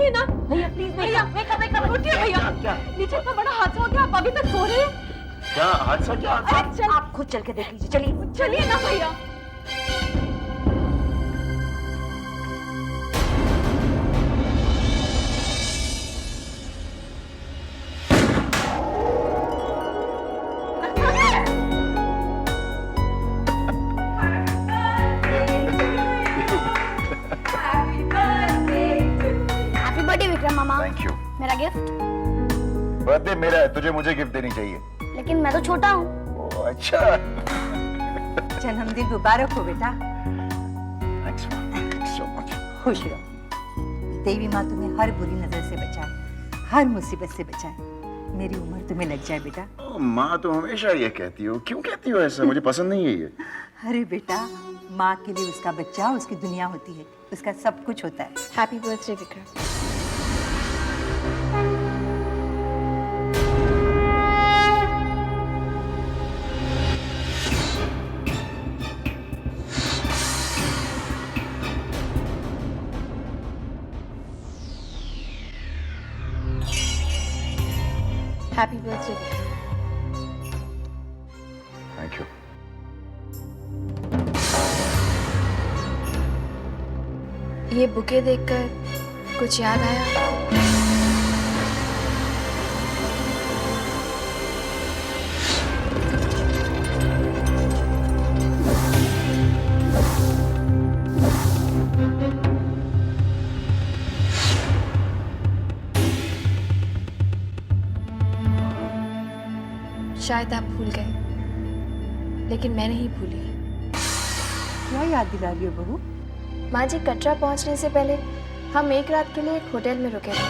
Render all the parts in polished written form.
उठिए ना भैया, प्लीज भैया, उठिए भैया। नीचे इतना बड़ा हादसा हो गया, आप अभी तक सो रहे हैं? क्या हादसा? क्या हादसा? आप खुद चल के देख लीजिए, चलिए चलिए ना भैया। Happy birthday Vikram mama. Thank you. मेरा गिफ्ट? बर्थडे मेरा है, तुझे मुझे गिफ्ट देनी चाहिए। लेकिन मैं तो छोटा हूँ। ओह अच्छा। जन्मदिन मुबारक हो बेटा। Thanks so much. खुश रहो। देवी माँ तुम्हें हर बुरी नजर से बचाए, हर मुसीबत से बचाए। मेरी उम्र तुम्हें लग जाए बेटा। माँ तो हमेशा ये कहती हो, क्यों कहती हो ऐसा? मुझे पसंद नहीं है ये। अरे बेटा, माँ के लिए उसका बच्चा उसकी दुनिया होती है, उसका सब कुछ होता है। Happy birthday Vikram. Happy birthday Vikram. Thank you. ये बुके देखकर कुछ याद आया? शायद आप भूल गए, लेकिन मैं नहीं भूली। क्या याद दिला रही हो बहू? माँ जी, कटरा पहुंचने से पहले हम एक रात के लिए एक होटल में रुके थे।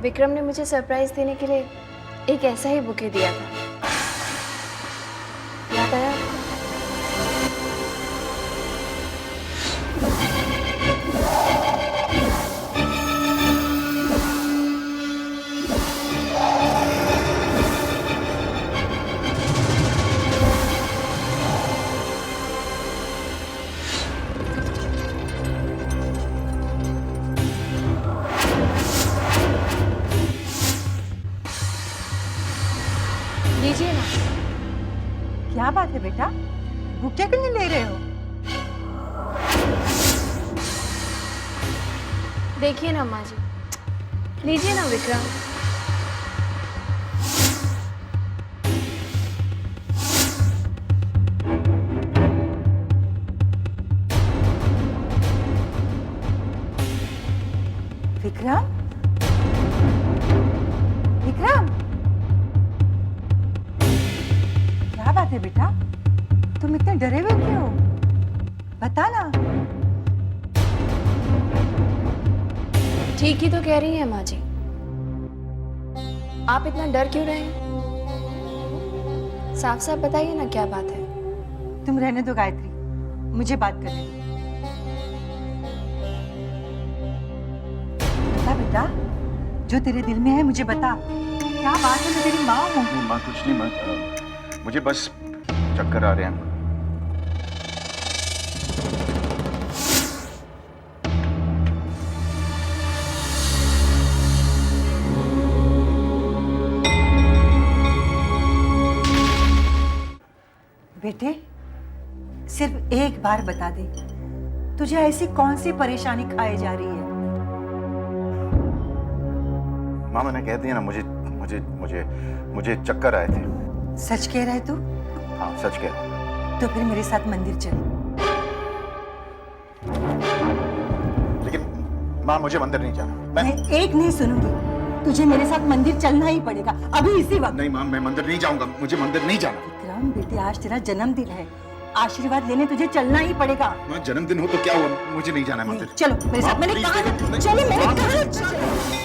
विक्रम ने मुझे सरप्राइज देने के लिए एक ऐसा ही बुके दिया था। याद आया आपको? लीजिए ना। क्या बात है बेटा, बुके क्यों नहीं ले रहे हो? देखिए ना माँ जी, लीजिए ना विक्रम। विक्रम, विक्रम, क्या बात है बेटा, तुम इतने डरे हुए क्यों हो? बता ना। ठीक ही तो कह रही हैं माँ जी, आप इतना डर क्यों रहे हैं? साफ साफ बताइए ना, क्या बात है? तुम रहने दो गायत्री, मुझे बात करने दो। बता बेटा, जो तेरे दिल में है मुझे बता। क्या बात है? मैं तेरी माँ हूँ। नहीं माँ, कुछ नहीं माँ, मुझे बस चक्कर आ रहे हैं। बेटे, सिर्फ एक बार बता दे, तुझे ऐसी कौन सी परेशानी खाई जा रही है? माँ मैंने कह दिया ना, मुझे मुझे मुझे मुझे चक्कर आए थे। सच कह रहा है तू? हाँ सच कह। तो फिर मेरे साथ मंदिर चल। लेकिन माँ मुझे मंदिर नहीं जाना। मैं एक नहीं सुनूंगी, तुझे मेरे साथ मंदिर चलना ही पड़ेगा, अभी इसी वक्त। नहीं माँ, मैं मंदिर नहीं जाऊंगा, मुझे मंदिर नहीं जाना। विक्रम बेटे, आज तेरा जन्मदिन है, आशीर्वाद लेने तुझे चलना ही पड़ेगा। माँ जन्मदिन हो तो क्या हुआ, मुझे नहीं जाना मंदिर। चलो मेरे साथ, मैंने कहा ना, चलिए मैंने कहा ना।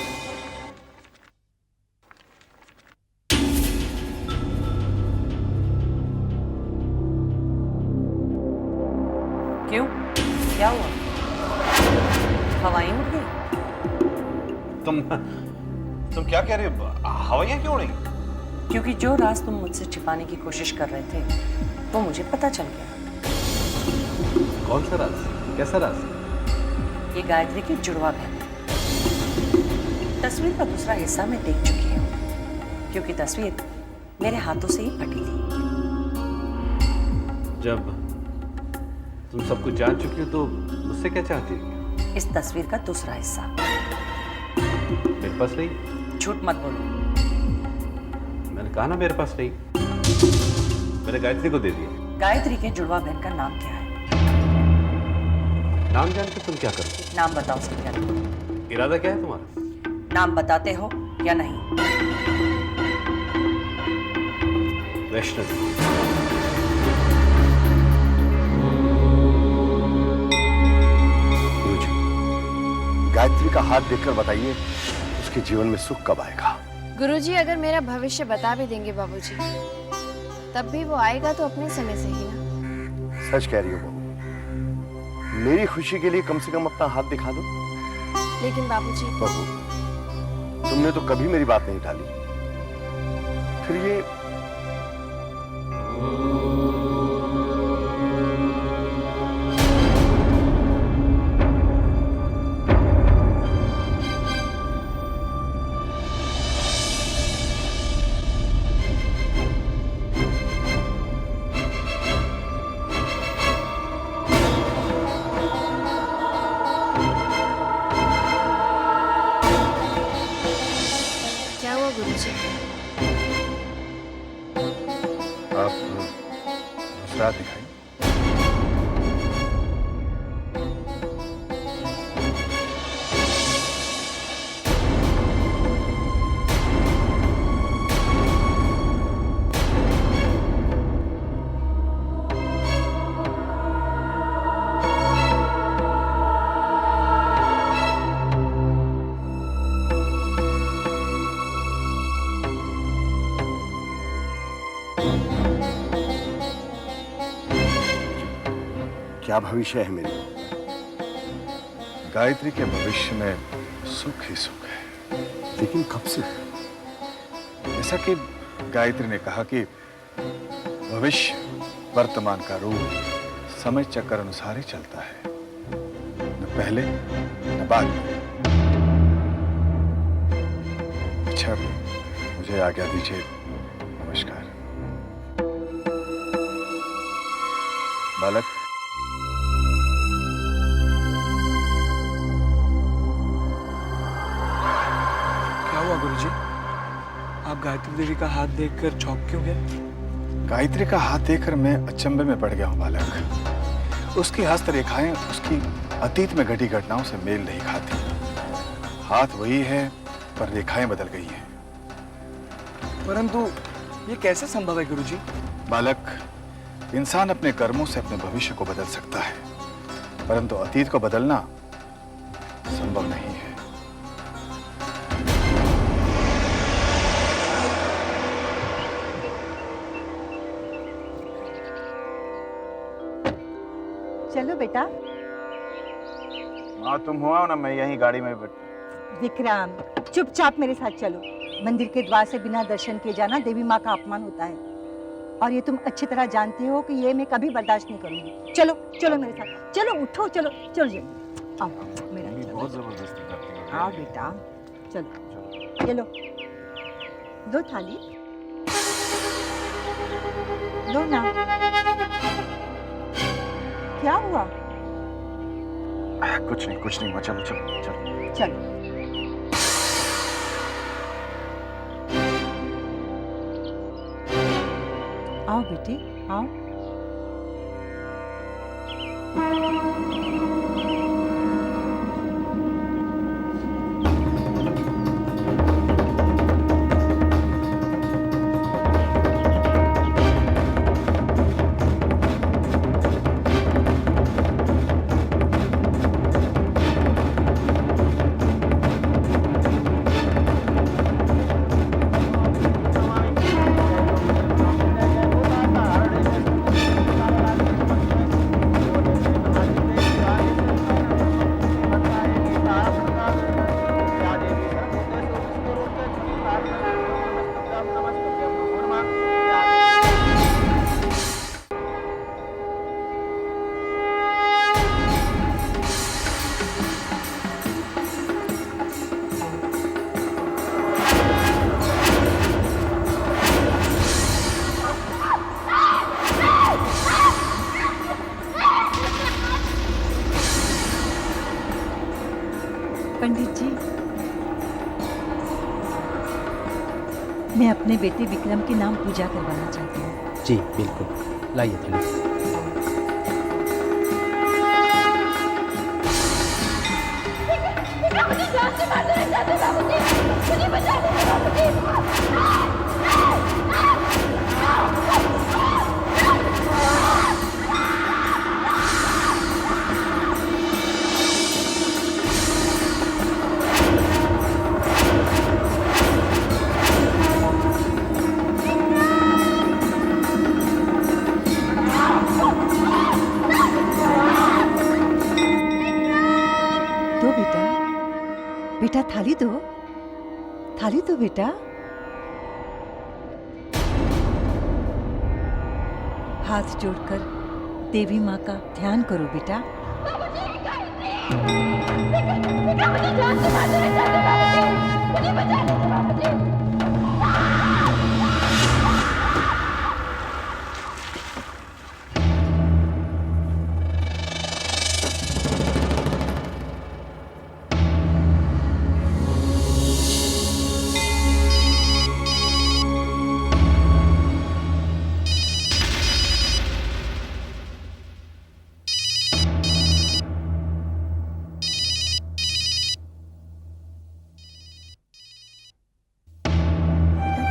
क्यों, क्या हुआ? हवाएं उड़ गई? तुम क्या कह रहे हो? हवाइयाँ क्यों उड़ी? क्योंकि जो राज तुम मुझसे छिपाने की कोशिश कर रहे थे वो मुझे पता चल गया। कौन सा राज? कैसा राज? ये गायत्री की जुड़वा बहन। तस्वीर का दूसरा हिस्सा मैं देख चुकी हूँ, क्योंकि तस्वीर मेरे हाथों से ही फटी थी। जब तुम सब कुछ जान चुकी हो तो मुझसे क्या चाहती हो? इस तस्वीर का दूसरा हिस्सा। मेरे पास नहीं। झूठ मत बोलो। मैंने कहा ना मेरे पास नहीं। मैंने गायत्री को दे दिया। गायत्री के जुड़वा बहन का नाम क्या है? नाम जान के तुम क्या करोगे? नाम बताओ उसका क्या नाम? इरादा क्या है तुम्हारा? नाम बताते हो या नहीं? वैष्णवी। गायत्री का हाथ देखकर बताइए उसके जीवन में सुख कब आएगा? गुरुजी, अगर मेरा भविष्य बता भी देंगे बाबूजी, तब भी वो आएगा तो अपने समय से ही ना। सच कह रही हो बहू। मेरी खुशी के लिए कम से कम अपना हाथ दिखा दो। लेकिन बाबूजी। बहू, तुमने तो कभी मेरी बात नहीं टाली, फिर ये क्या हुआ गुरुजी? आप दूसरा दिखाई। क्या भविष्य है मेरी? गायत्री के भविष्य में सुख ही सुख है। लेकिन कब से? जैसा कि गायत्री ने कहा कि भविष्य वर्तमान का रूप समय चक्र अनुसार ही चलता है, न पहले न बाद में। अच्छा, मुझे आज्ञा दीजिए। नमस्कार। बालक, क्या हुआ गुरुजी? आप गायत्री देवी का हाथ देखकर चौंक क्यों गए? गायत्री का हाथ देखकर मैं अचंभे में पड़ गया हूं बालक। उसकी हस्तरेखाएं उसकी अतीत में घटी घटनाओं से मेल नहीं खाती। हाथ वही है पर रेखाएं बदल गई हैं। परंतु ये कैसे संभव है गुरुजी? बालक, इंसान अपने कर्मों से अपने भविष्य को बदल सकता है, परंतु अतीत को बदलना संभव नहीं है। चलो बेटा। हाँ, तुम हुआ ना, मैं यहीं गाड़ी में बैठ। विक्रम, चुपचाप मेरे साथ चलो। मंदिर के द्वार से बिना दर्शन किए जाना देवी माँ का अपमान होता है, और ये तुम अच्छी तरह जानते हो कि ये मैं कभी बर्दाश्त नहीं करूंगी। चलो चलो मेरे साथ, चलो उठो, चलो चलो जल्दी आओ मेरा। बहुत जबरदस्ती करती हो। आओ बेटा, चलो। ये लो, दो थाली लो ना। क्या हुआ? कुछ नहीं हुआ। चलो चलो चलो। चलो। आओ बेटी, आओ। पंडित जी, मैं अपने बेटे विक्रम के नाम पूजा करवाना चाहती हूँ। जी बिल्कुल, लाइए थोड़ी। दो बेटा, बेटा थाली दो, थाली दो बेटा। हाथ जोड़कर देवी माँ का ध्यान करो बेटा।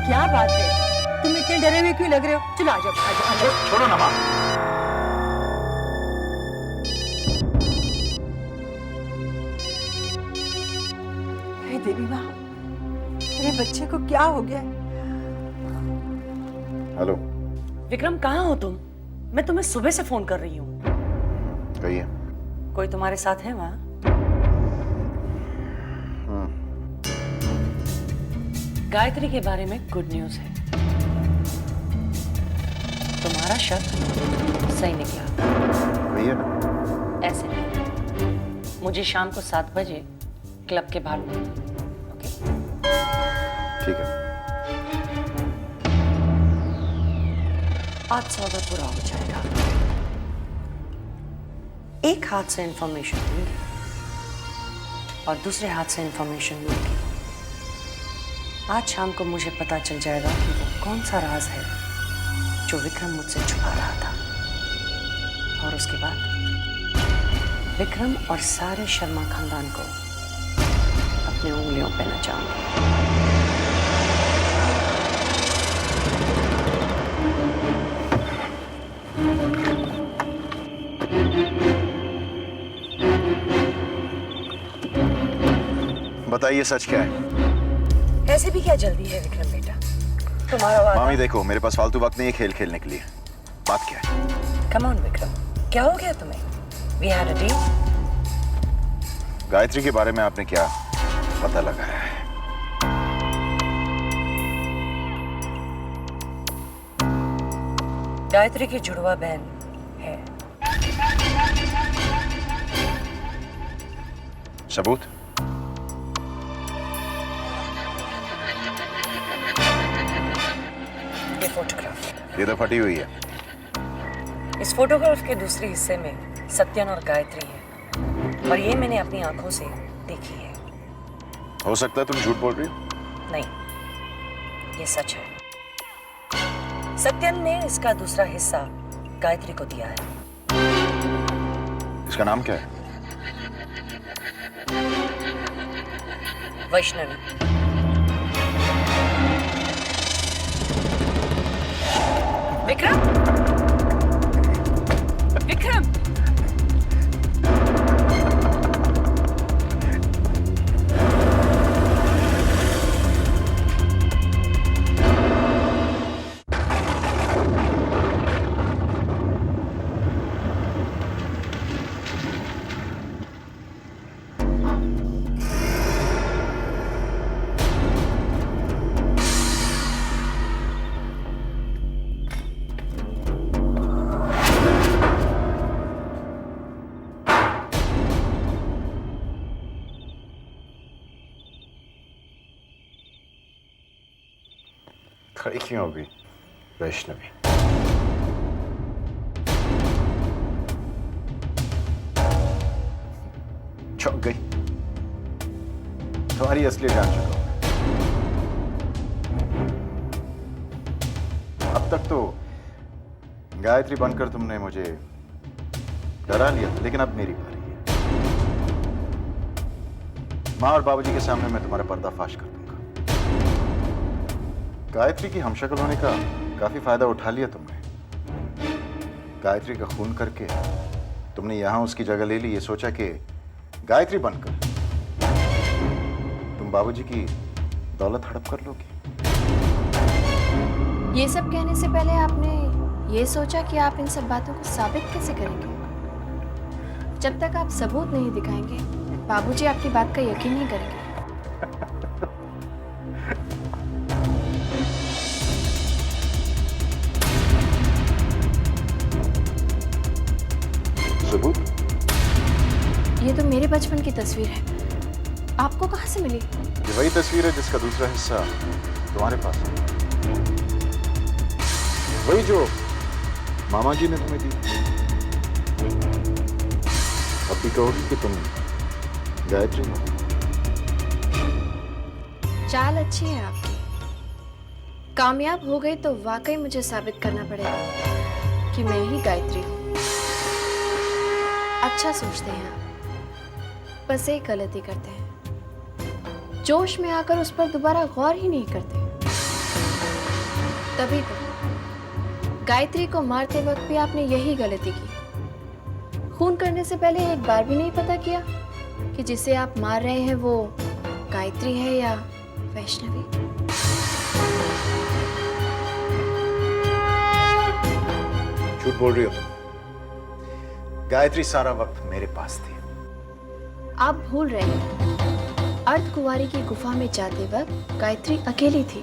क्या बात है, तुम इतने डरे हुए क्यों लग रहे हो? चलो आ जाओ, आ जाओ, आ जाओ। छोड़ो ना माँ। हे देवी माँ, मेरे बच्चे को क्या हो गया? हेलो। विक्रम कहाँ हो तुम? मैं तुम्हें सुबह से फोन कर रही हूँ। कहिए। कोई तुम्हारे साथ है वहाँ? गायत्री के बारे में गुड न्यूज है। तुम्हारा शक सही निकला। कहिए ना। ऐसे नहीं, मुझे शाम को 7 बजे क्लब के बाहर मिलना। ओके? ठीक है। आज सौदा पूरा हो जाएगा। एक हाथ से इंफॉर्मेशन दूंगी और दूसरे हाथ से इंफॉर्मेशन लूंगी। आज शाम को मुझे पता चल जाएगा कि वो कौन सा राज है जो विक्रम मुझसे छुपा रहा था, और उसके बाद विक्रम और सारे शर्मा खानदान को अपने उंगलियों पे नचाऊंगी। बताइए सच क्या है? ऐसे भी क्या जल्दी है विक्रम बेटा? तुम्हारा वादा। मामी देखो, मेरे पास फालतू वक्त नहीं है खेल खेलने के लिए। बात क्या है? कम ऑन विक्रम, क्या हो गया तुम्हें? We had a deal. Gayatri के बारे में आपने क्या पता लगाया है? गायत्री की जुड़वा बहन है। सबूत? ये फोटोग्राफ। ये तो फटी हुई है। इस फोटोग्राफ के दूसरे हिस्से में सत्यन और गायत्री है, और ये मैंने अपनी आंखों से देखी है। हो सकता है तुम झूठ बोल रही हो। नहीं, ये सच है। सत्यन ने इसका दूसरा हिस्सा गायत्री को दिया है। इसका नाम क्या है? वैष्णवी। विक्रम, विक्रम, खड़ी क्यों हो गई वैष्णवी? चौंक गई? तुम्हारी असली जान चुका हूं। अब तक तो गायत्री बनकर तुमने मुझे डरा लिया था, लेकिन अब मेरी बारी है। माँ और बाबूजी के सामने मैं तुम्हारा पर्दाफाश कर दूंगा। गायत्री की हमशक्ल होने का काफी फायदा उठा लिया तुमने। गायत्री का खून करके तुमने यहां उसकी जगह ले ली, ये सोचा कि गायत्री बनकर तुम बाबूजी की दौलत हड़प कर लोगी। ये सब कहने से पहले आपने ये सोचा कि आप इन सब बातों को साबित कैसे करेंगे? जब तक आप सबूत नहीं दिखाएंगे, बाबूजी आपकी बात का यकीन नहीं करेंगे। सबूत? ये तो मेरे बचपन की तस्वीर है। आपको कहाँ से मिली? ये वही तस्वीर है जिसका दूसरा हिस्सा तुम्हारे पास है। वही जो मामा जी ने तुम्हें दी। अब भी कहोगी कि तुम गायत्री हो। चाल अच्छी है आपकी। कामयाब हो गई तो वाकई मुझे साबित करना पड़ेगा कि मैं ही गायत्री हूँ। अच्छा सोचते हैं आप, बस एक गलती करते हैं, जोश में आकर उस पर दोबारा गौर ही नहीं करते। तभी तो गायत्री को मारते वक्त भी आपने यही गलती की। खून करने से पहले एक बार भी नहीं पता किया कि जिसे आप मार रहे हैं वो गायत्री है या वैष्णवी। झूठ बोल रही हो तुम। गायत्री सारा वक्त मेरे पास थी। आप भूल रहे हैं, अर्धकुंवारी की गुफा में जाते वक्त गायत्री अकेली थी।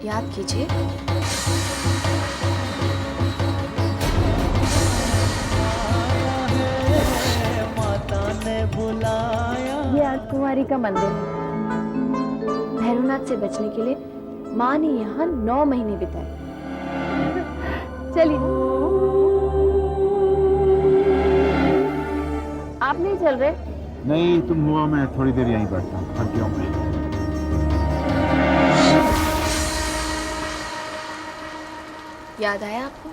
याद कीजिए। ये अर्धकुंवारी का मंदिर है। भैरवनाथ से बचने के लिए माँ ने यहाँ 9 महीने बिताए। चलिए। आप नहीं चल रहे? नहीं, तुम हुआ मैं थोड़ी देर यहीं बैठता हूँ। थक गया हूं मैं। याद आया आपको?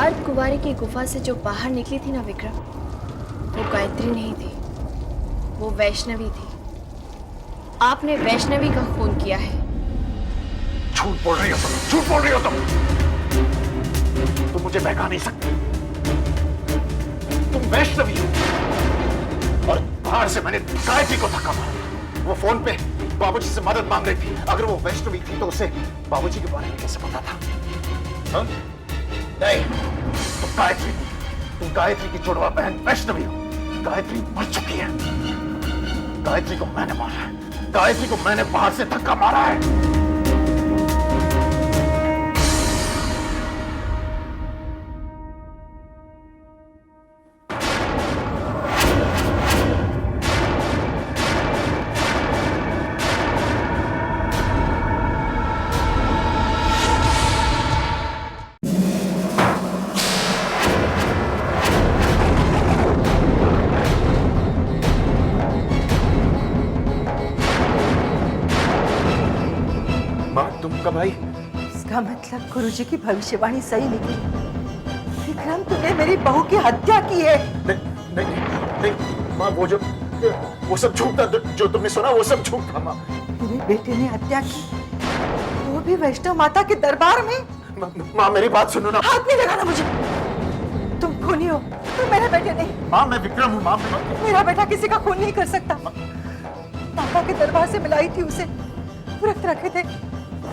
अर्धकुंवारी की गुफा से जो बाहर निकली थी ना विक्रम, वो गायत्री नहीं थी, वो वैष्णवी थी। आपने वैष्णवी का खून किया है। झूठ बोल रही हो तुम। झूठ बोल रही हो तुम मुझे बहका नहीं सकते। तुम वैष्णवी हो और बाहर से मैंने गायत्री को धक्का मारा। वो फोन पे बाबूजी से मदद मांग रही थी। अगर वो वैष्णवी थी तो उसे बाबूजी के बारे में कैसे पता था? हाँ? नहीं, तुम गायत्री की जुड़वा बहन वैष्णवी हो। गायत्री मर चुकी है। गायत्री को मैंने मारा है। गायत्री को मैंने बाहर से धक्का मारा है। भाई, इसका मतलब गुरुजी की भविष्यवाणी सही निकली। विक्रम, तूने मेरी बहू की हत्या की है। नहीं, माँ, वो सब झूठ था। जो तुमने सुना वो सब झूठ था। माँ, तेरे बेटे ने हत्या की, वो भी वैष्णो माता के दरबार में। माँ, मेरी बात सुनो ना। हाथ नहीं लगाना मुझे। तुम खूनी हो, तुम मेरे बेटे नहीं। माँ, मैं विक्रम हूँ। माँ, मेरा बेटा किसी का खून नहीं कर सकता। माता के दरबार से मिलाई थी उसे, व्रत रखे थे,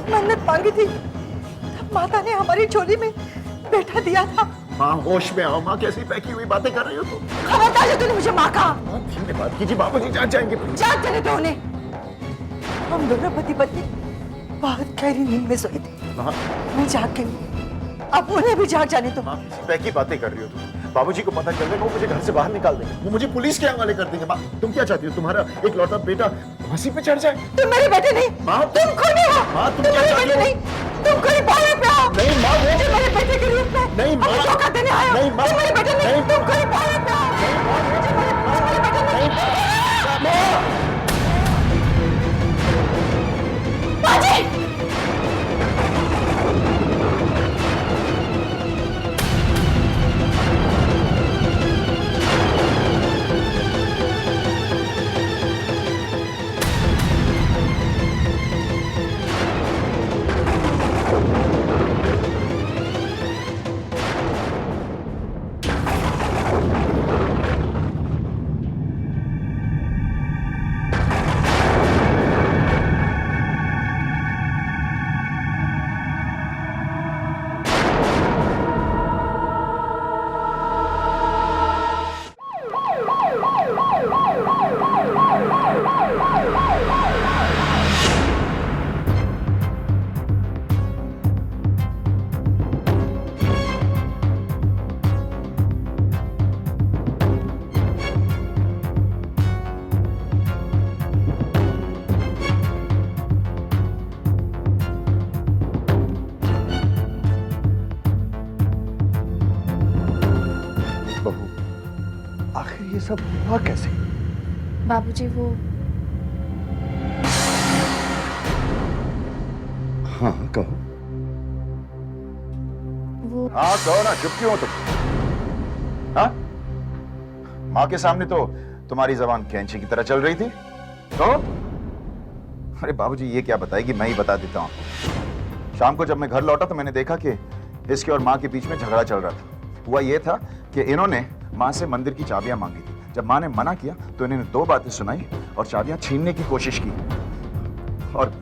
मन्नत मांगी थी, तब माता ने हमारी झोली में बेटा दिया था। माँ, होश में आओ। माँ, कैसी पैकी हुई बातें कर रही हो तुम? खबरदार जो तूने मुझे माँ कहा। धीरे बात कीजिए, बाबूजी जाग जाएंगे। जाग जाने दो उन्हें। हम दोनों पति पत्नी बहुत गहरी नींद में सोए थे। मैं जाग गई, अब उन्हें भी जाग जाने दो। माँ, पैकी बातें कर रही हो तुम। बाबूजी को पता चल जाएगा, वो मुझे घर से बाहर निकाल देंगे। वो मुझे पुलिस के हवाले कर देंगे। माँ, तुम क्या चाहती हो? तुम्हारा एक लौटा बेटा फांसी पे चढ़ जाए? तुम मेरे बेटे नहीं। माँ, तुम खूनी हो। माँ, तुम क्या चाहती हो? नहीं, तुम कोई बाहर पे आओ। नहीं माँ, वो मेरे बेटे के रूप में नहीं माँ, धोखा देने आए हो। नहीं माँ, तुम मेरे बेटे नहीं, तुम कोई बाहर पे आओ। नहीं माँ, ये सब हुआ कैसे? बाबूजी वो हाँ कहो। वो हाँ कहो ना, चुप क्यों हो तुम? हाँ, माँ के सामने तो तुम्हारी जबान कैंची की तरह चल रही थी। तो अरे बाबूजी ये क्या बताएगी, मैं ही बता देता हूँ। शाम को जब मैं घर लौटा तो मैंने देखा कि इसके और माँ के बीच में झगड़ा चल रहा था। हुआ ये था कि इन्होंने माँ से मंदिर की चाबियां मांगी थी। जब माँ ने मना किया तो इन्होंने दो बातें सुनाई और चाबियां छीनने की कोशिश की, और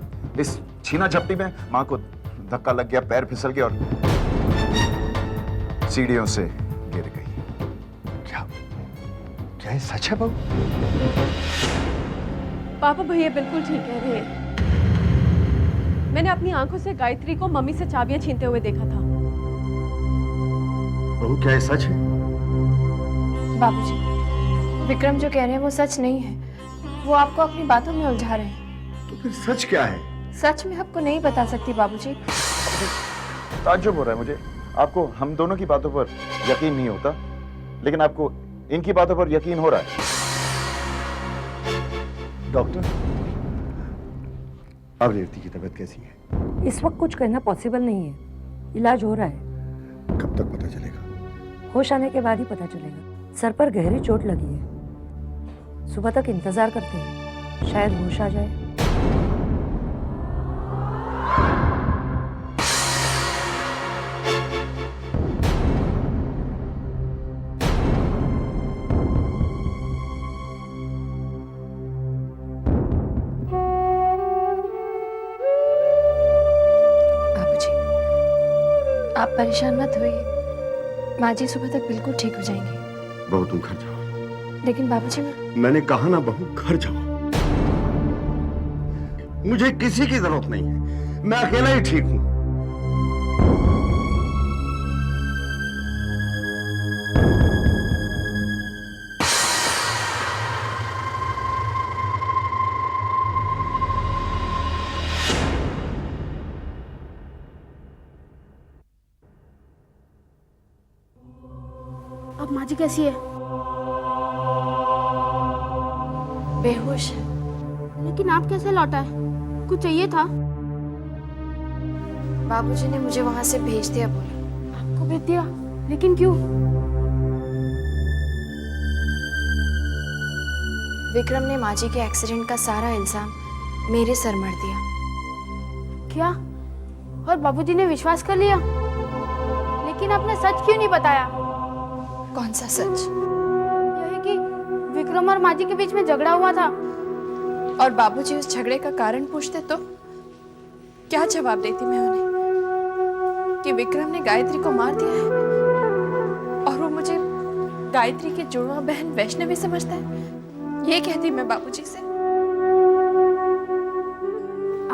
इस छीना झपटी में माँ को धक्का लग गया, पैर फिसल गया और सीढ़ियों से गिर गई। क्या क्या ये सच है बहू? पापा भैया बिल्कुल ठीक कह रहे हैं। मैंने अपनी आंखों से गायत्री को मम्मी से चाबियां छीनते हुए देखा था। बहू क्या ये सच है? बाबूजी, विक्रम जो कह रहे हैं वो सच नहीं है। वो आपको अपनी बातों में उलझा रहे हैं। तो फिर सच क्या है? सच में आपको नहीं बता सकती बाबूजी। ताज्जुब हो रहा है मुझे, आपको हम दोनों की बातों पर यकीन नहीं होता, लेकिन आपको इनकी बातों पर यकीन हो रहा है। डॉक्टर, अब रेवती की तबीयत कैसी है? इस वक्त कुछ करना पॉसिबल नहीं है। इलाज हो रहा है। कब तक पता चलेगा? होश आने के बाद ही पता चलेगा। सर पर गहरी चोट लगी है। सुबह तक इंतजार करते हैं, शायद होश आ जाए। बाबूजी, आप परेशान मत होइए। माँ जी सुबह तक बिल्कुल ठीक हो जाएंगी। बहू तुम घर जाओ। लेकिन बाबूजी मैंने कहा ना बहू, घर जाओ। मुझे किसी की जरूरत नहीं है, मैं अकेला ही ठीक हूं। अब माँ जी कैसी है? बेहोश है। लेकिन आप कैसे लौटा है? कुछ चाहिए था? बाबूजी ने मुझे वहां से भेज दिया बोला। आपको भेज दिया? लेकिन क्यों? विक्रम ने माँ जी के एक्सीडेंट का सारा इल्जाम मेरे सर मढ़ दिया। क्या? और बाबूजी ने विश्वास कर लिया? लेकिन आपने सच क्यों नहीं बताया? कौन सा सच? यह है कि विक्रम और माँ जी के बीच में झगड़ा हुआ था। और बाबूजी उस झगड़े का कारण पूछते तो क्या जवाब देती मैं उन्हें? कि विक्रम ने गायत्री को मार दिया है और वो मुझे गायत्री की जुड़वा बहन वैष्णवी समझता है। ये कहती मैं बाबूजी से।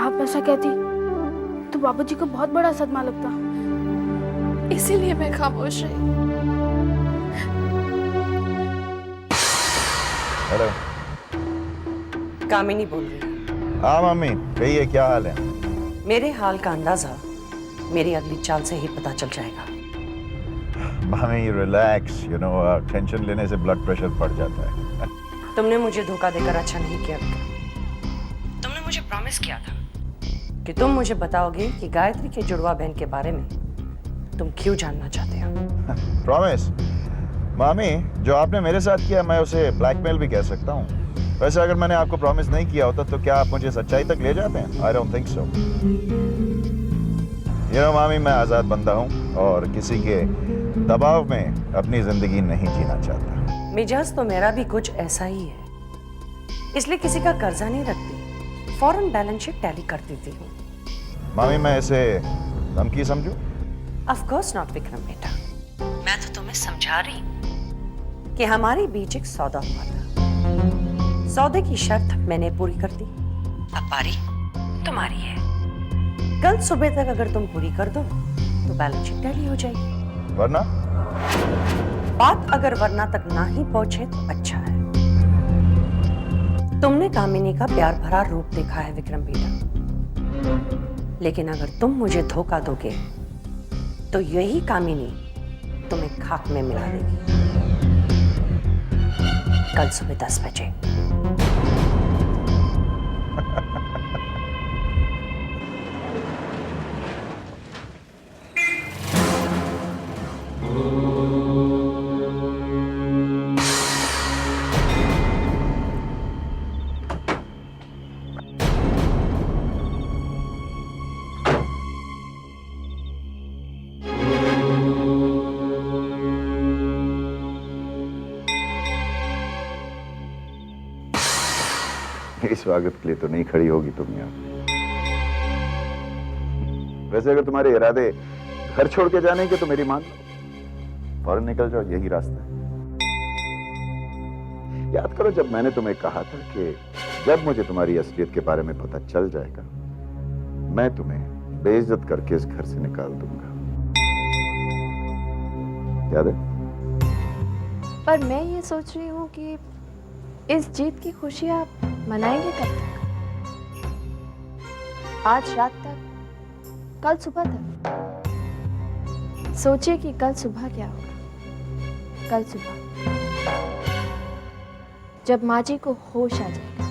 आप ऐसा कहती तो बाबूजी को बहुत बड़ा सदमा लगता। इसीलिए मैं खामोश रही। हेलो, कामिनी बोल रही हूँ। हाँ मम्मी कहिए, क्या हाल है? मेरे हाल का अंदाजा मेरी अगली चाल से ही पता चल जाएगा। Mummy relax, you know tension लेने से ब्लड प्रेशर बढ़ जाता है। तुमने मुझे धोखा देकर अच्छा नहीं किया विक्रम। तुमने मुझे प्रॉमिस किया था कि तुम मुझे बताओगे कि गायत्री के जुड़वा बहन के बारे में तुम क्यों जानना चाहते हो। प्रॉमिस? मामी, जो आपने मेरे साथ किया मैं उसे ब्लैकमेल भी कह सकता हूँ। वैसे अगर मैंने आपको प्रॉमिस नहीं किया होता तो क्या आप मुझे सच्चाई तक ले जाते हैं? I don't think so. You know मामी, मैं आजाद बंदा हूँ और किसी के दबाव में अपनी जिंदगी नहीं जीना चाहता। मिजाज तो मेरा भी कुछ ऐसा ही है, इसलिए किसी का कर्जा नहीं रखती, फौरन बैलेंस शीट टैली कर देती हूँ। मामी मैं इसे धमकी समझूं? ऑफ कोर्स नॉट विक्रम बेटा, मैं तो तुम्हें समझा रही हूँ कि हमारे बीच एक सौदा हुआ था। सौदे की शर्त मैंने पूरी कर दी, अब बारी तुम्हारी है। कल सुबह तक अगर तुम पूरी कर दो तो बैलेंस शीट टैली हो जाएगी, वरना? बात अगर वरना तक ना ही पहुंचे तो अच्छा है। तुमने कामिनी का प्यार भरा रूप देखा है विक्रम बेटा, लेकिन अगर तुम मुझे धोखा दोगे तो यही कामिनी तुम्हें खाक में मिला देगी। कल सुबह 10 बजे। इस स्वागत के लिए तो नहीं खड़ी होगी तुम यहाँ। वैसे अगर तुम्हारे इरादे घर छोड़ के जाने के तो मेरी मान लो, फौरन निकल जाओ, यही रास्ता है। याद करो जब मैंने तुम्हें कहा था कि जब मुझे तुम्हारी असलियत के बारे में पता चल जाएगा मैं तुम्हें बेइज्जत करके इस घर से निकाल दूंगा, याद है? पर मैं ये सोच रही हूँ कि इस जीत की खुशी आप मनाएंगे कब तक? आज रात तक, कल सुबह तक? सोचिए कि कल सुबह क्या होगा। कल सुबह जब माँ जी को होश आ जाएगा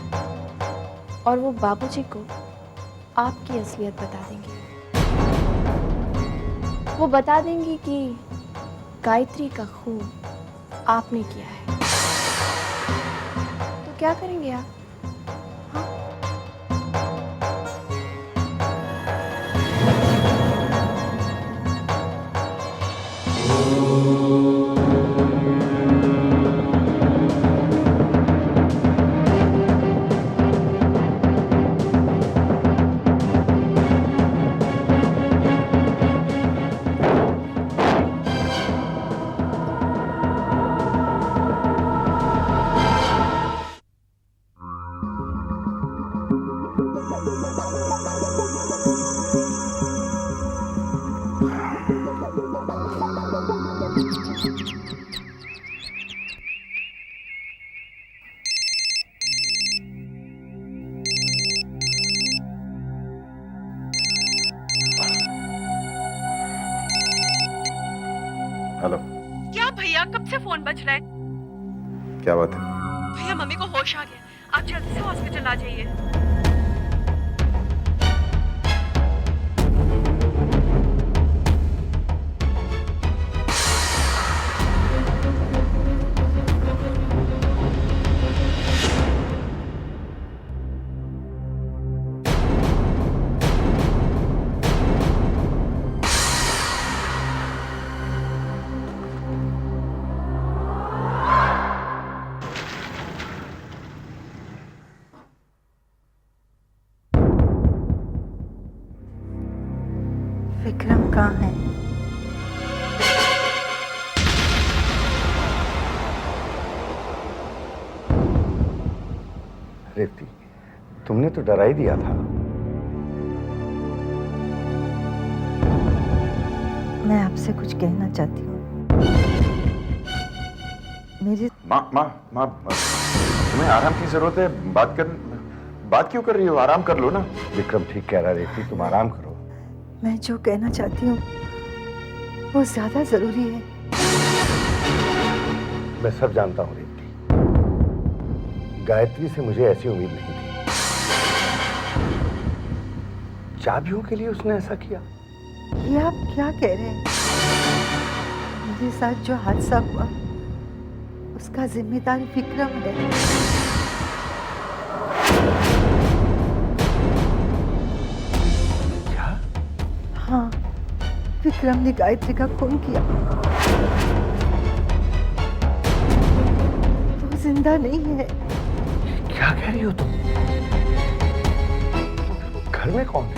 और वो बाबूजी को आपकी असलियत बता देंगे। वो बता देंगी कि गायत्री का खून आपने किया है। तो क्या करेंगे आप? हेलो। क्या भैया, कब से फोन बज रहा है? क्या बात है? भैया मम्मी को होश आ गया, आप जल्दी से हॉस्पिटल आ जाइए। विक्रम कहाँ है? रेवती, तुमने तो डरा ही दिया था। मैं आपसे कुछ कहना चाहती हूँ। मेरी माँ, तुम्हें आराम की जरूरत है। बात क्यों कर रही हो? आराम कर लो ना। विक्रम ठीक कह रहा है रेवती, तुम आराम करो। मैं जो कहना चाहती हूँ वो ज्यादा जरूरी है। मैं सब जानता हूँ रेवती, गायत्री से मुझे ऐसी उम्मीद नहीं थी। चाबियों के लिए उसने ऐसा किया। ये आप क्या कह रहे हैं? मेरे साथ जो हादसा हुआ उसका जिम्मेदार विक्रम है। क्या? हाँ, विक्रम ने गायत्री का खून किया। वो जिंदा नहीं है। क्या कह रही हो तुम? घर में कौन है?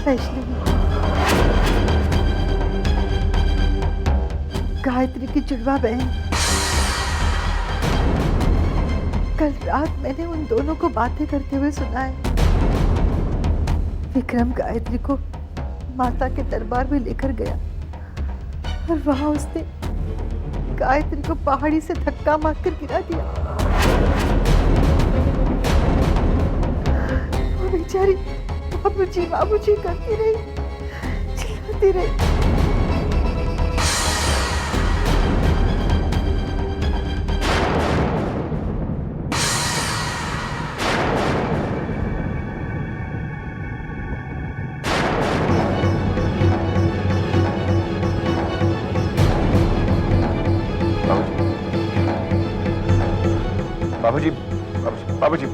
वैष्णवी, गायत्री की जुड़वा बहन। कल रात मैंने उन दोनों को बातें करते हुए सुना है। विक्रम गायत्री को माता के दरबार में लेकर गया और वहां उसने गायत्री को पहाड़ी से धक्का मारकर गिरा दिया। वो बेचारी बाबूजी करती रही, चिल्लाती रही। बाबूजी, बाबूजी, बाबूजी।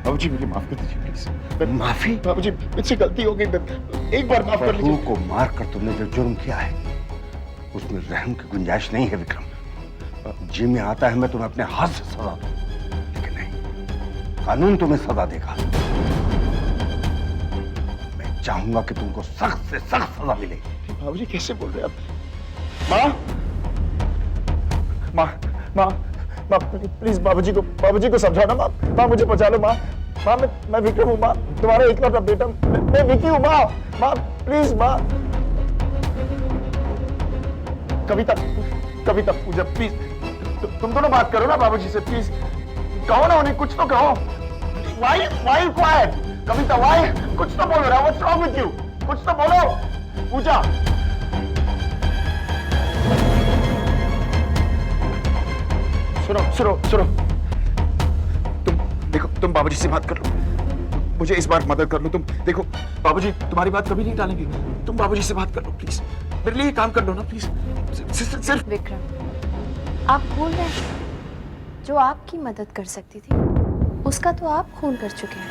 बाबूजी मुझे माफ कर दीजिए प्लीज। माफी? बाबूजी मुझसे गलती हो गई, एक बार माफ कर बहू लीजिए। को मारकर तुमने जो जुर्म किया है उसमें रहम की गुंजाइश नहीं है विक्रम। जी में आता है मैं तुम्हें अपने हाथ से सजा दूं, लेकिन नहीं, कानून तुम्हें सजा देगा। मैं चाहूंगा कि तुमको सख्त से सख्त सजा मिले। बाबूजी कैसे बोल रहे हैं आप? माँ, माँ, माँ, प्लीज बाबूजी को समझाओ ना। माँ मुझे बचा लो। माँ, मैं विक्रम हूँ। माँ, तुम्हारा इकलौता बेटा मैं विकी हूँ। माँ प्लीज। माँ, कविता, पूजा प्लीज, तुम दोनों बात करो ना बाबूजी से प्लीज। कहो ना उन्हें, कुछ तो कहो। Why quiet? Kavita, why? कुछ तो बोलो ना। What's wrong with you? कुछ तो बोलो। पूजा, सुनो। तुम बाबूजी से बात कर लो। मुझे इस बार मदद कर लो तुम। देखो बाबूजी तुम्हारी बात कभी नहीं टालेंगे। तुम बाबूजी से बात कर लो प्लीज। मेरे लिए काम कर लो ना प्लीज। सिर्फ विक्रम, आप भूल रहे हैं जो आपकी मदद कर सकती थी उसका तो आप खून कर चुके हैं।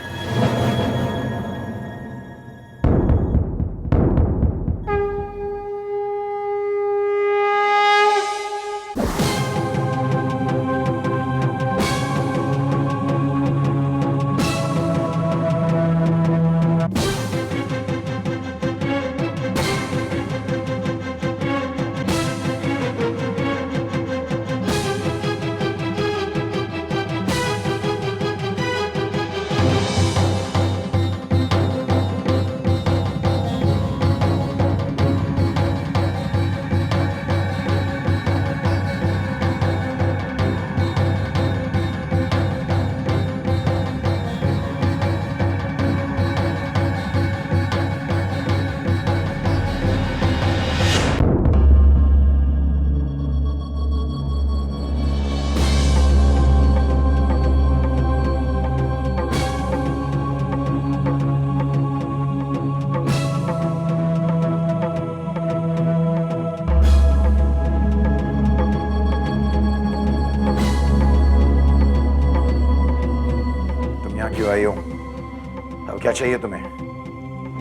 क्यों आई हो? अब क्या चाहिए तुम्हें?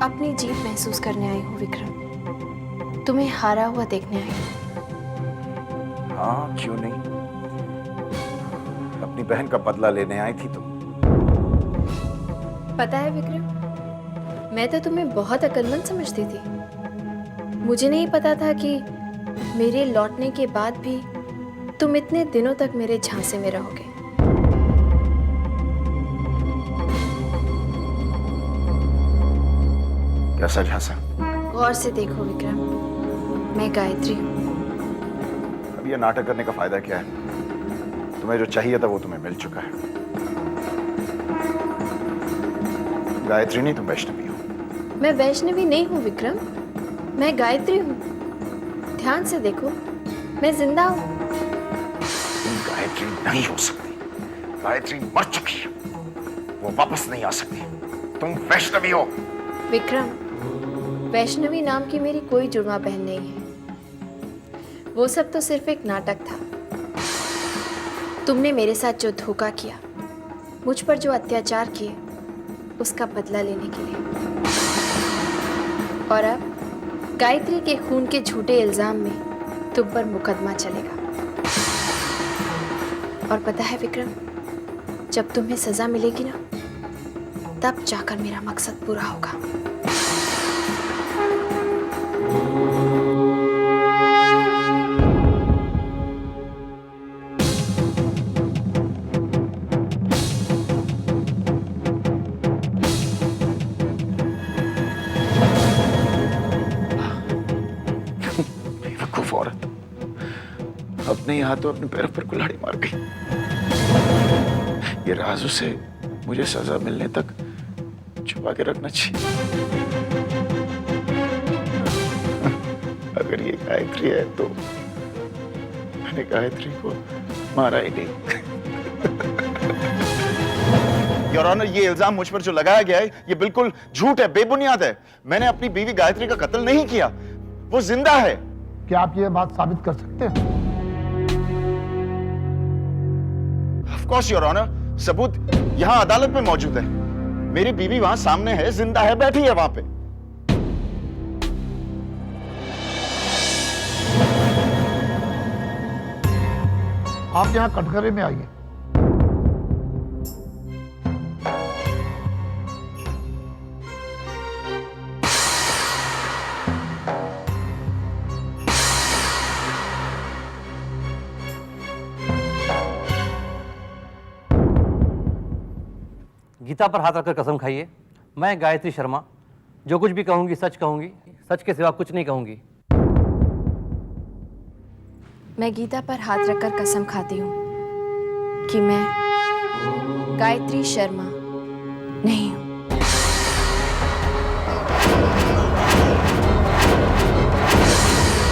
अपनी जीत महसूस करने आई हूँ विक्रम। तुम्हें हारा हुआ देखने आई हूँ। हाँ, क्यों नहीं? अपनी बहन का बदला लेने आई थी तुम। पता है विक्रम, मैं तो तुम्हें बहुत अक्लमंद समझती थी। मुझे नहीं पता था कि मेरे लौटने के बाद भी तुम इतने दिनों तक मेरे झांसे में रहोगे। कैसा झांसा? गौर से देखो विक्रम, मैं गायत्री हूँ। अब ये नाटक करने का फायदा क्या है? तुम्हें जो चाहिए था वो तुम्हें मिल चुका है। गायत्री नहीं, तुम वैष्णवी हो। मैं वैष्णवी नहीं हूँ विक्रम, मैं गायत्री हूँ। ध्यान से देखो, मैं जिंदा हूँ। तुम गायत्री नहीं हो सकती। गायत्री मर चुकी है, वो वापस नहीं आ सकती। तुम वैष्णवी हो। विक्रम, वैष्णवी नाम की मेरी कोई जुड़वा बहन नहीं है। वो सब तो सिर्फ एक नाटक था। तुमने मेरे साथ जो धोखा किया, मुझ पर जो अत्याचार किए, उसका बदला लेने के लिए। और अब गायत्री के खून के झूठे इल्जाम में तुम पर मुकदमा चलेगा। और पता है विक्रम, जब तुम्हें सजा मिलेगी ना, तब जाकर मेरा मकसद पूरा होगा। बेवकूफ औरत, अपने ही हाथों अपने पैरों पर कुल्हाड़ी मार गई। ये राज उसे मुझे सजा मिलने तक छुपा के रखना चाहिए। अगर ये गायत्री है तो मैंने गायत्री को मारा ही नहीं। योर ऑनर, ये इल्जाम मुझ पर जो लगाया गया है ये बिल्कुल झूठ है, बेबुनियाद है। मैंने अपनी बीवी गायत्री का कत्ल नहीं किया, वो जिंदा है। क्या आप ये बात साबित कर सकते हैं? ऑफ कोर्स योर ऑनर, सबूत यहां अदालत में मौजूद है। मेरी बीवी वहां सामने है, जिंदा है, बैठी है वहां पे। आप यहाँ कटघरे में आइए। गीता पर हाथ रखकर कसम खाइए, मैं गायत्री शर्मा जो कुछ भी कहूंगी सच कहूंगी, सच के सिवा कुछ नहीं कहूंगी। मैं गीता पर हाथ रखकर कसम खाती हूँ कि मैं गायत्री शर्मा नहीं हूँ।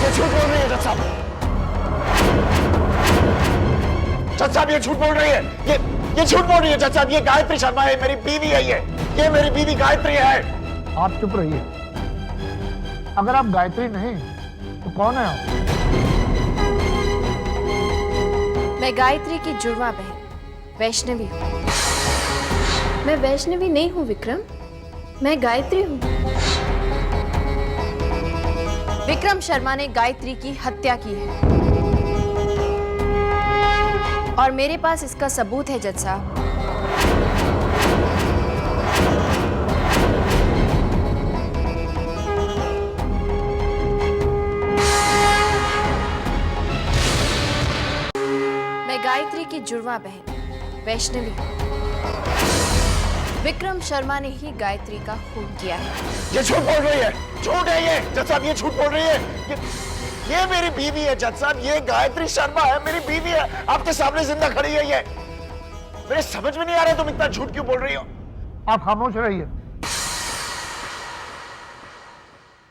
ये झूठ बोल रही है जज साहब। जज साहब ये झूठ बोल रही है, ये झूठ बोल रही है जज साहब। ये गायत्री शर्मा है, मेरी बीवी है। ये मेरी बीवी गायत्री है। आप चुप रहिए। अगर आप गायत्री नहीं तो कौन है आप? मैं गायत्री की जुड़वा बहन वैष्णवी हूँ। मैं वैष्णवी नहीं हूँ विक्रम, मैं गायत्री हूँ। विक्रम शर्मा ने गायत्री की हत्या की है और मेरे पास इसका सबूत है जज साहब। मैं गायत्री की जुड़वा बहन वैष्णवी हूँ। विक्रम शर्मा ने ही गायत्री का खून किया है। ये झूठ बोल रही है, झूठ है ये जज साहब, ये झूठ बोल रही है। ये मेरी बीवी है जज साहब, ये गायत्री शर्मा है, मेरी बीवी है, आपके सामने जिंदा खड़ी है ये। मेरे समझ में नहीं आ रहा तुम इतना झूठ क्यों बोल रही हो। आप खामोश रहिए।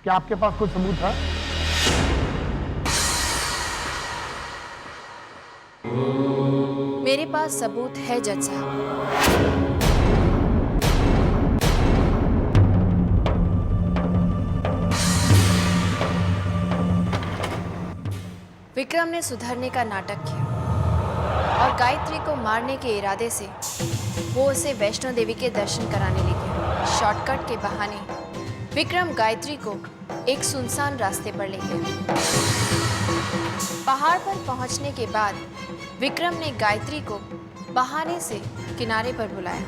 क्या आपके पास कोई सबूत है? मेरे पास सबूत है जज साहब। विक्रम ने सुधरने का नाटक किया और गायत्री को मारने के इरादे से वो उसे वैष्णो देवी के दर्शन कराने ले गया। शॉर्टकट के बहाने विक्रम गायत्री को एक सुनसान रास्ते पर ले गया। पहाड़ पर पहुंचने के बाद विक्रम ने गायत्री को बहाने से किनारे पर बुलाया।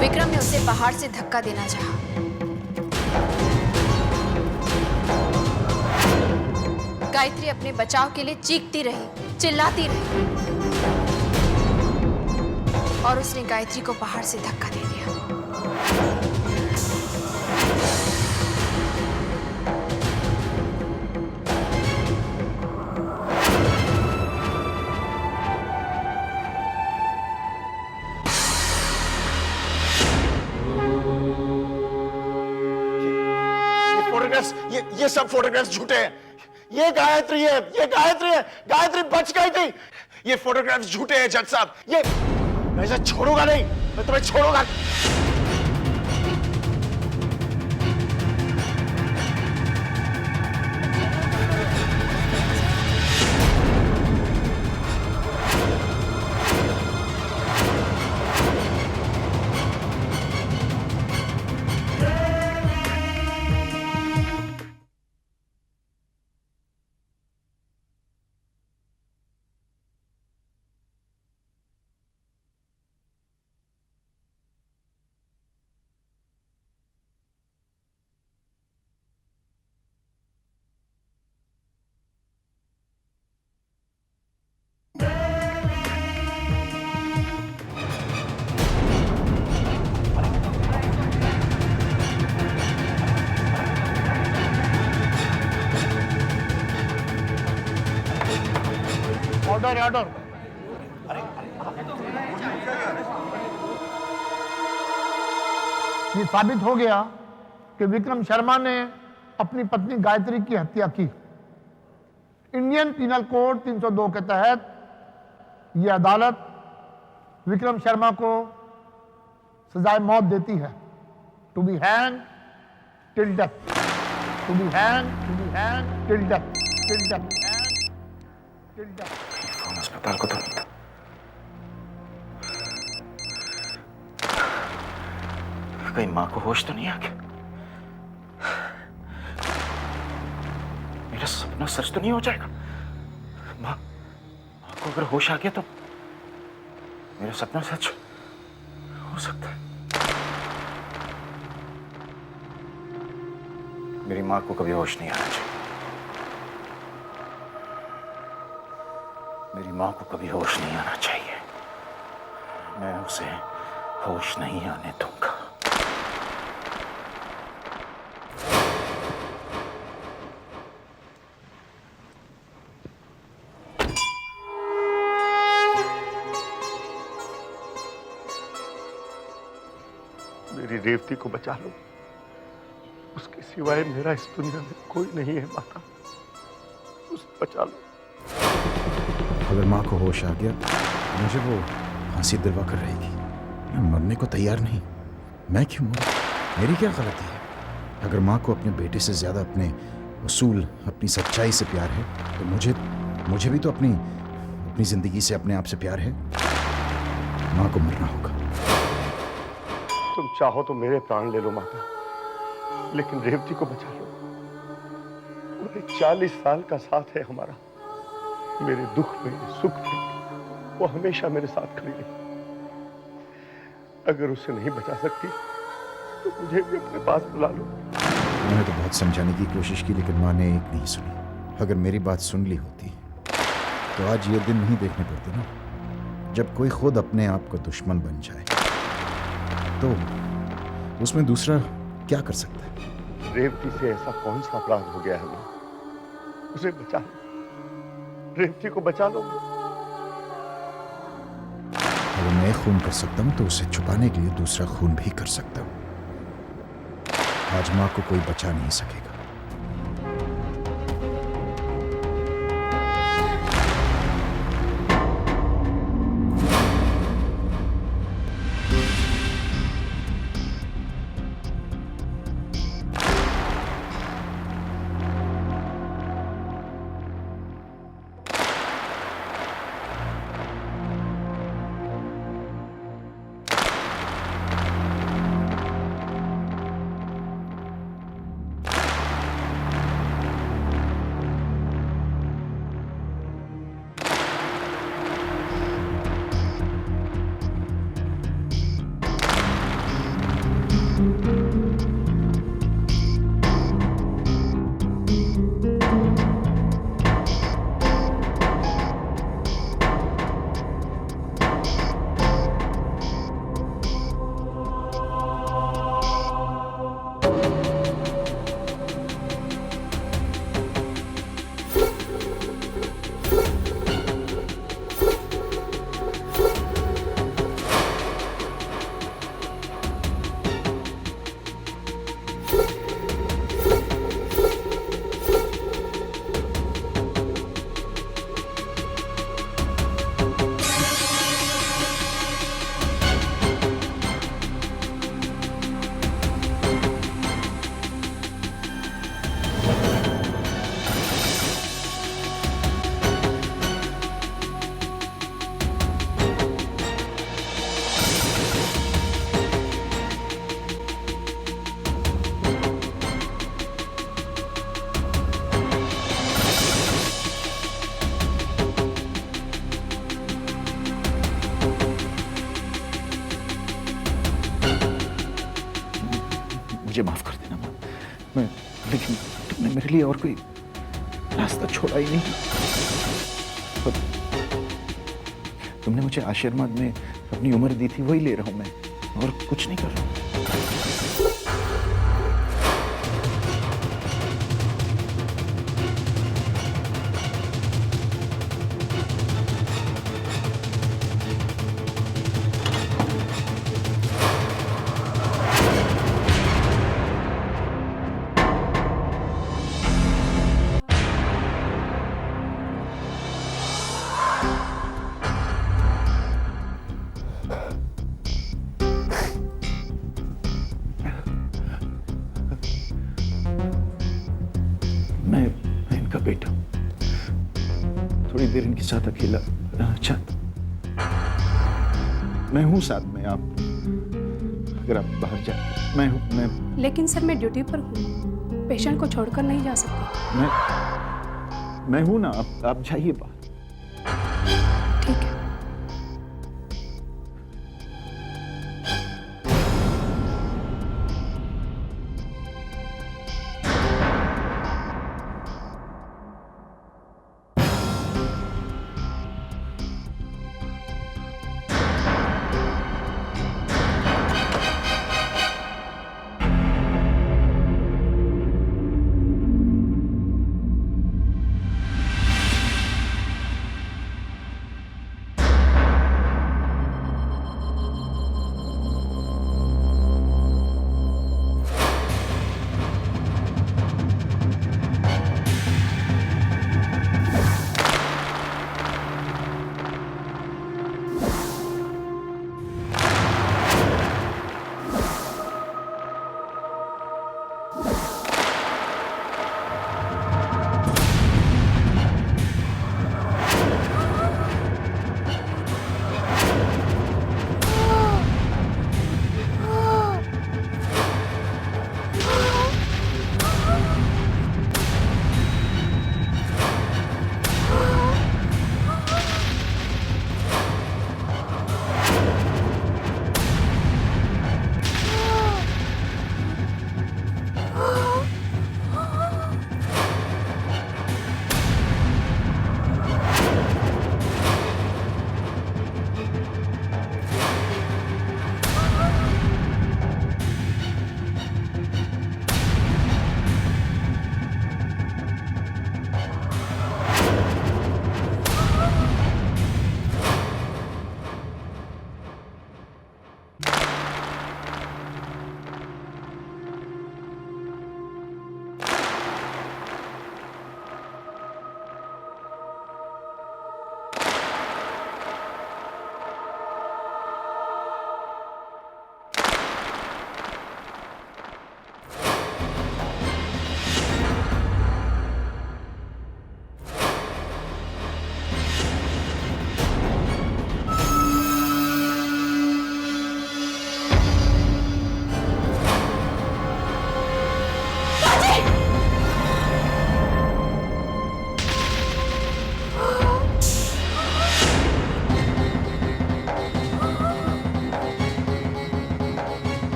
विक्रम ने उसे पहाड़ से धक्का देना चाहा। गायत्री अपने बचाव के लिए चीखती रही, चिल्लाती रही और उसने गायत्री को पहाड़ से धक्का दे दिया। ये सब फोटोग्राफ्स झूठे हैं। ये गायत्री है, ये गायत्री है, गायत्री बच गई थी। ये फोटोग्राफ्स झूठे हैं जज साहब। ये मैं इसे छोड़ूंगा नहीं, मैं तुम्हें छोड़ूंगा। Order order. ये साबित हो गया कि विक्रम शर्मा ने अपनी पत्नी गायत्री की हत्या की। इंडियन पीनल कोड 302 के तहत यह अदालत विक्रम शर्मा को सजाए मौत देती है, to be hang till death, to be hang till death, till death, till death. Phone अस्पताल को तो नहीं था। कहीं मां को होश तो नहीं आ गया? मेरा सपना सच तो नहीं हो जाएगा? मां को अगर होश आ गया तो मेरा सपना सच हो सकता है। मेरी मां को कभी होश नहीं आना चाहिए। मेरी मां को कभी होश नहीं आना चाहिए। मैं उसे होश नहीं आने दूंगा। मेरी रेवती को बचा लो, उसके सिवाय मेरा इस दुनिया में कोई नहीं है माता, उसे बचा लो। अगर माँ को होश आ गया मुझे वो फांसी दिलवा कर रहेगी। मैं मरने को तैयार नहीं। मैं क्यों मरूं? मेरी क्या गलती है? अगर माँ को अपने बेटे से ज्यादा अपने उसूल, अपनी सच्चाई से प्यार है तो मुझे भी तो अपनी जिंदगी से, अपने आप से प्यार है। माँ को मरना होगा। तुम चाहो तो मेरे प्राण ले लो माता, लेकिन रेवती को बचा लो। पूरे 40 साल का साथ है हमारा। मेरे दुख में, सुख में वो हमेशा मेरे साथ खड़ी रही। अगर उसे नहीं बचा सकती तो मुझे भी अपने पास बुला लो। मैंने तो बहुत समझाने की कोशिश की, लेकिन माँ ने एक नहीं सुनी। अगर मेरी बात सुन ली होती तो आज ये दिन नहीं देखने पड़ते ना, जब कोई खुद अपने आप को दुश्मन बन जाए। तो उसमें दूसरा क्या कर सकता है? रेवती से ऐसा कौन सा अपराध हो गया है मां? उसे बचा लो, रेवती को बचा लो। अगर मैं खून कर सकता हूं तो उसे छुपाने के लिए दूसरा खून भी कर सकता हूं। आज मां को कोई बचा नहीं सकेगा। मुझे माफ कर देना मां, लेकिन तुमने मेरे लिए और कोई रास्ता छोड़ा ही नहीं। तुमने मुझे आशीर्वाद में अपनी उम्र दी थी, वही ले रहा हूं मैं, और कुछ नहीं कर रहा हूं। बेटा, थोड़ी देर इनके साथ अकेला रहना चाहता। मैं हूं साथ में, आप अगर आप बाहर जाए मैं हूं। मैं लेकिन सर मैं ड्यूटी पर हूँ, पेशेंट को छोड़कर नहीं जा सकती। मैं हूं ना, आप जाइए बाहर। ठीक है।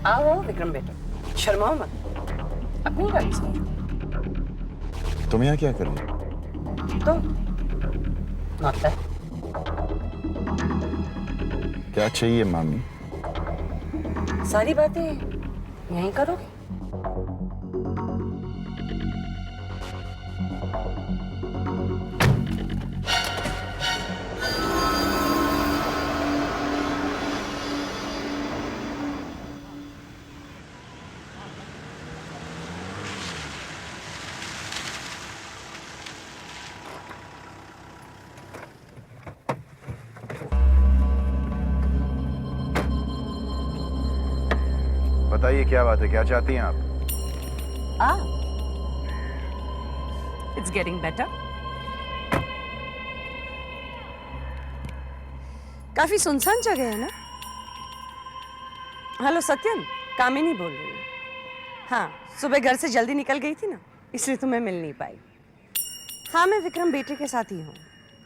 आओ विक्रम बेटा, शर्माओ मत, अपनी गाड़ी समझो। तुम यहाँ क्या कर रही हो? तो नॉट दैट। क्या चाहिए मामी? सारी बातें यहीं करोगे? बताइए क्या बात है, क्या चाहती हैं आप? It's getting better. काफी सुनसान जगह है ना? हेलो सत्यन, कामिनी बोल रही हूँ। हाँ, सुबह घर से जल्दी निकल गई थी ना, इसलिए तुम्हें मिल नहीं पाई। हाँ, मैं विक्रम बेटे के साथ ही हूँ,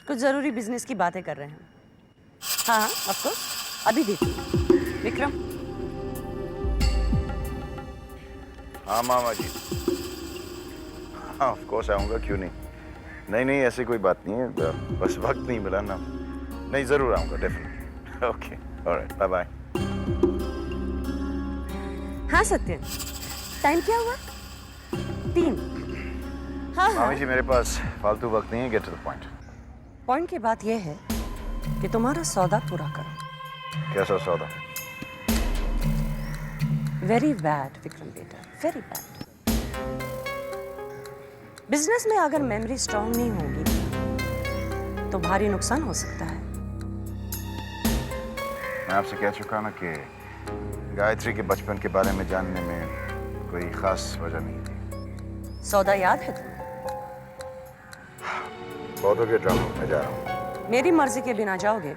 कुछ जरूरी बिजनेस की बातें कर रहे हैं। हाँ, ऑफ कोर्स, अभी देखिए। विक्रम। हाँ मामा जी, हाँ ऑफ कोर्स आऊँगा, क्यों नहीं। नहीं ऐसी कोई बात नहीं है, बस वक्त नहीं मिला ना। नहीं, जरूर आऊँगा, definitely. Okay, all right, bye bye. हाँ सत्यन, टाइम क्या हुआ? 3। हाँ मामी जी, मेरे पास फालतू वक्त नहीं है, get to the point. Point की बात यह है कि तुम्हारा सौदा पूरा करो। कैसा सौदा? वेरी बैड विक्रम बेटा, वेरी बैड। बिजनेस में अगर मेमोरी स्ट्रांग नहीं होगी तो भारी नुकसान हो सकता है। मैं आपसे कह चुका ना कि गायत्री के बचपन के बारे में जानने में कोई खास वजह नहीं थी। सौदा याद है तुम्हें? बहुत हो गया ड्रामा, मैं जा रहा हूँ। मेरी मर्जी के बिना जाओगे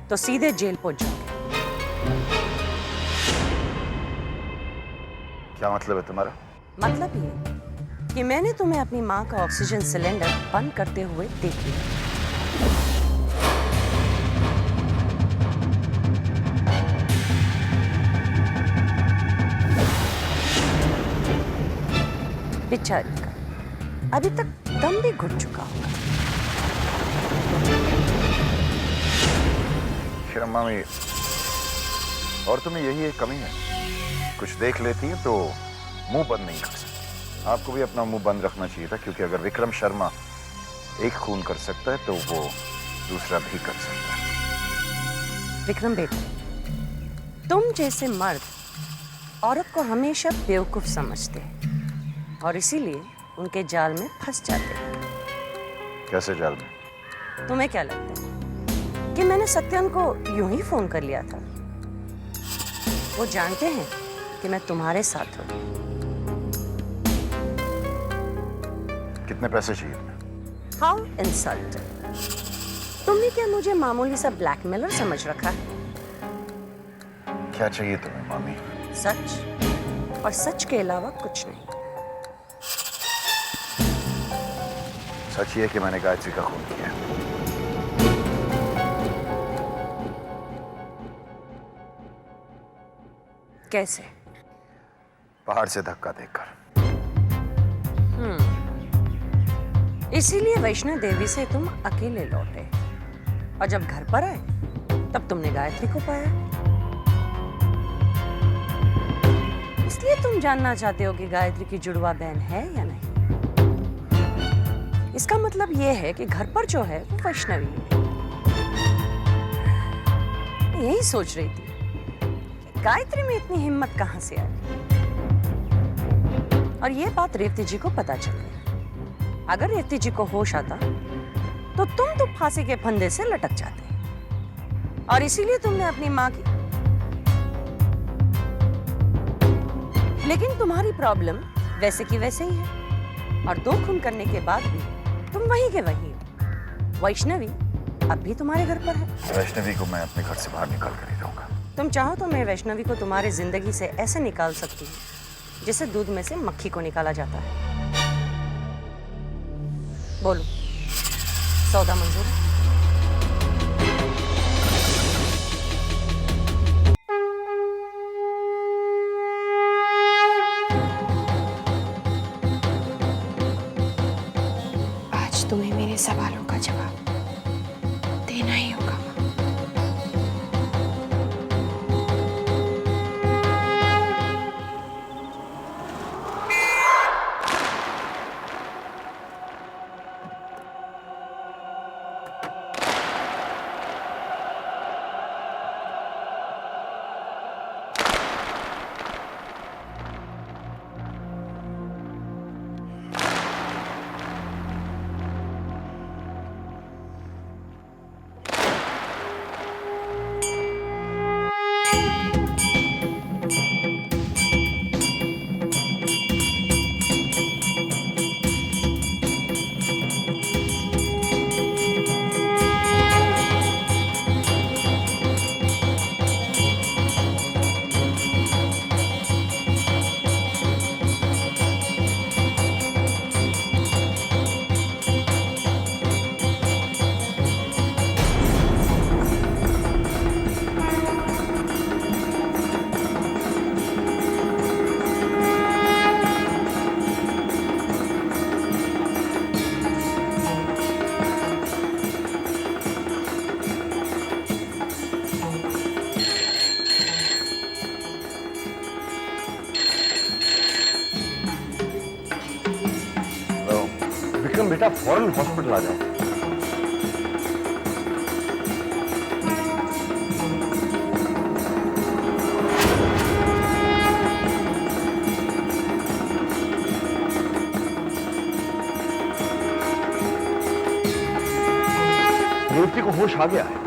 तो सीधे जेल पहुंच जाओगे। क्या मतलब है तुम्हारा? मतलब ये कि मैंने तुम्हें अपनी माँ का ऑक्सीजन सिलेंडर बंद करते हुए देख लिया। बेचारी का अभी तक दम भी घुट चुका होगा। शर्म मामी, और तुम्हें यही एक कमी है, कुछ देख लेती है तो मुंह बंद नहीं कर सकती। आपको भी अपना मुंह बंद रखना चाहिए था, क्योंकि अगर विक्रम शर्मा एक खून कर सकता है तो वो दूसरा भी कर सकता है। विक्रम बेटा, तुम जैसे मर्द औरत को हमेशा बेवकूफ समझते हैं और इसीलिए उनके जाल में फंस जाते हैं। कैसे जाल में? तुम्हें क्या लगता है कि मैंने सत्यन को यूं ही फोन कर लिया था? वो जानते हैं कि मैं तुम्हारे साथ हूं। कितने पैसे चाहिए? How insulting! तुमने क्या मुझे मामूली सा ब्लैकमेलर समझ रखा है? क्या चाहिए तुम्हें मामी? सच, और सच के अलावा कुछ नहीं। सच ये कि मैंने गायत्री का खून किया। कैसे? पहाड़ से धक्का देकर। इसीलिए वैष्णो देवी से तुम अकेले लौटे और जब घर पर आए तब तुमने गायत्री को पाया। इसलिए तुम जानना चाहते हो कि गायत्री की जुड़वा बहन है या नहीं। इसका मतलब यह है कि घर पर जो है वो वैष्णवी है। यही सोच रही थी कि गायत्री में इतनी हिम्मत कहां से आई, और यह बात रेवती जी को पता चल गई। अगर रेवती जी को होश आता तो तुम तो फांसी के फंदे से लटक जाते, और इसीलिए तुमने अपनी मां की। लेकिन तुम्हारी प्रॉब्लम वैसे की वैसे ही है, और 2 खून करने के बाद भी तुम वहीं के वहीं हो। वैष्णवी अब भी तुम्हारे घर पर है। वैष्णवी को मैं अपने घर से बाहर निकाल कर ही रहूंगा। तुम चाहो तो मैं वैष्णवी को तुम्हारी जिंदगी से ऐसे निकाल सकती हूँ जैसे दूध में से मक्खी को निकाला जाता है। बोलो, सौदा मंजूर है? आज तुम्हें मेरे सवालों का जवाब देना ही होगा। विक्रम बेटा, फौरन हॉस्पिटल आ जाओ। रेवती को होश आ गया है।